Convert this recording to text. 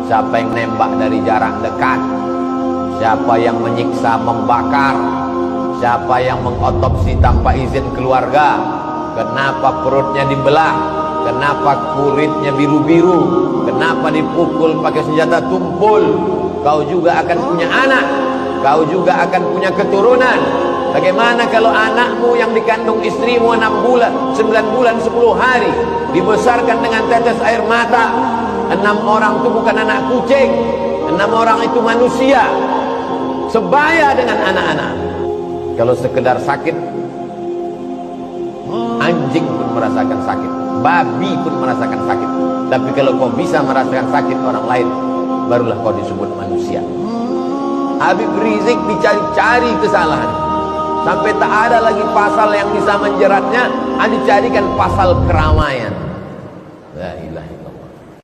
siapa yang nembak dari jarak dekat, siapa yang menyiksa, membakar, siapa yang mengotopsi tanpa izin keluarga, kenapa perutnya dibelah, kenapa kulitnya biru-biru, kenapa dipukul pakai senjata tumpul. Kau juga akan punya anak, kau juga akan punya keturunan. Bagaimana kalau anakmu yang dikandung istrimu 6 bulan, 9 bulan, 10 hari dibesarkan dengan tetes air mata? 6 orang itu bukan anak kucing, 6 orang itu manusia, sebaya dengan anak-anak. Kalau sekedar sakit, anjing pun merasakan sakit, babi pun merasakan sakit. Tapi kalau kau bisa merasakan sakit orang lain, barulah kau disebut manusia. Habib Rizik dicari-cari kesalahan, sampai tak ada lagi pasal yang bisa menjeratnya, dicarikan pasal keramaian.